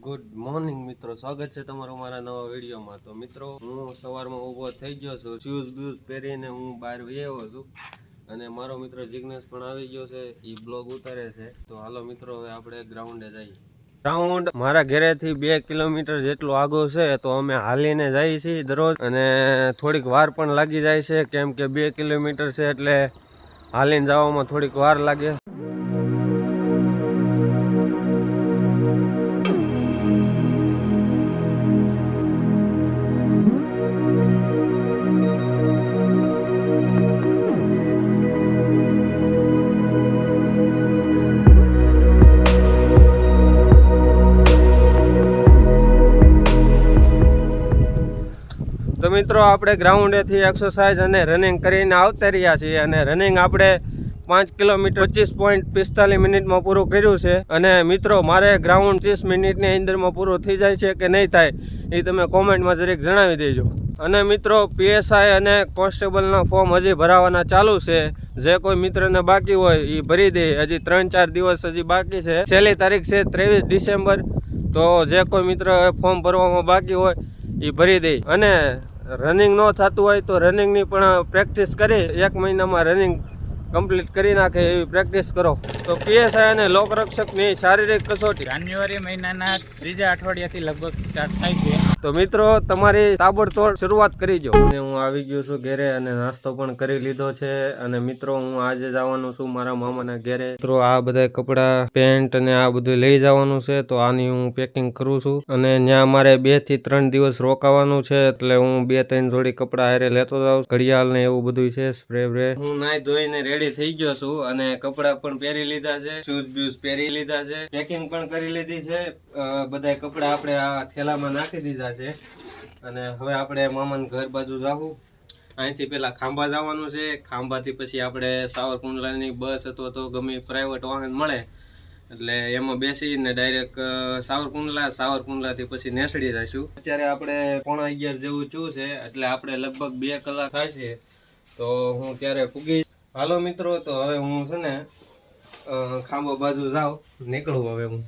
Good morning મિત્રો, સ્વાગત છે તમારું મારા નવા વિડીયોમાં। તો મિત્રો, હું સવારમાં ઊભો થઈ ગયો છું, શૂઝ બૂઝ પહેરીને હું બહાર આવ્યો છું અને મારો મિત્ર જિગ્નેશ પણ આવી ગયો છે, એ બ્લોગ ઉતારે છે। તો હાલો મિત્રો, હવે આપણે ગ્રાઉન્ડે જઈએ। ગ્રાઉન્ડ મારા ઘરેથી 2 કિલોમીટર જેટલું આગું છે, તો અમે હાલીને જઈએ છીએ દરરોજ અને થોડીક વાર પણ લાગી જાય છે, કેમ કે 2 કિલોમીટર છે એટલે હાલીને જવામાં થોડીક વાર લાગે। તો મિત્રો, આપણે ગ્રાઉન્ડેથી એક્સરસાઇઝ અને રનિંગ કરીને આવતા રહ્યા છીએ અને રનિંગ આપણે 5 કિલોમીટર 25.45 મિનિટમાં પૂરું કર્યું છે। અને મિત્રો, મારે ગ્રાઉન્ડ 30 મિનિટની અંદરમાં પૂરું થઈ જાય છે કે નહીં થાય એ તમે કોમેન્ટમાં જરીક જણાવી દેજો। અને મિત્રો, પીએસઆઈ અને કોન્સ્ટેબલના ફોર્મ હજી ભરાવાના ચાલુ છે। જે કોઈ મિત્રને બાકી હોય એ ભરી દે, હજી 3-4 દિવસ હજી બાકી છે। છેલ્લી તારીખ છે 23 ડિસેમ્બર। તો જે કોઈ મિત્ર ફોર્મ ભરવામાં બાકી હોય એ ભરી દે। અને રનિંગ ન થતું હોય તો રનિંગની પણ પ્રેક્ટિસ કરી 1 મહિનામાં રનિંગ કમ્પ્લીટ કરી નાખે એવી પ્રેક્ટિસ કરો। તો પીએસઆઈ અને લોકરક્ષકની શારીરિક કસોટી જાન્યુઆરી મહિનાના 3જા અઠવાડિયાથી લગભગ સ્ટાર્ટ થાય છે। તો મિત્રો, તમારી તાબડતોડ શરૂઆત કરી જો। અને હું આવી ગયો છું ઘેરે અને નાસ્તો પણ કરી લીધો છે। અને મિત્રો, હું આજે જવાનું છું મારા મામાના ઘેરે। મિત્રો, આ બધા કપડા પેન્ટ અને આ બધું લઈ જવાનું છે, તો આની હું પેકિંગ કરું છું અને ત્યાં મારે 2 થી 3 દિવસ રોકાવાનું છે, એટલે હું 2-3 જોડી કપડા હારે લેતો જાઉં। ઘડિયાળ ને એવું બધું છે, સ્પ્રે બ્રે। હું નાઈ ધોઈને રેડી થઈ ગયો છું અને કપડા પણ પહેરી લીધા છે, શૂઝ બૂઝ પહેરી લીધા છે, પેકિંગ પણ કરી લીધી છે। બધા કપડા આપણે આ થેલામાં નાખી દીધા છે અને હવે આપણે મામાના ઘર બાજુ જાવું। અહીંથી પેલા ખાંભા જવાનું છે, ખાંભાથી પછી આપણે સાવરકુંડલાની બસ અથવા તો ગમે પ્રાઇવેટ વાહન મળે એટલે એમાં બેસીને ડાયરેક્ટ સાવરકુંડલાથી પછી નેસડી જઈશું। અત્યારે આપણે 11:15 જેવું થયું છે, એટલે આપણે લગભગ 2 કલાક થશે, તો હું ત્યારે પૂગી। હાલો મિત્રો, તો હવે હું છે ને ખાંભા બાજુ જાઉં, નીકળું હવે હું।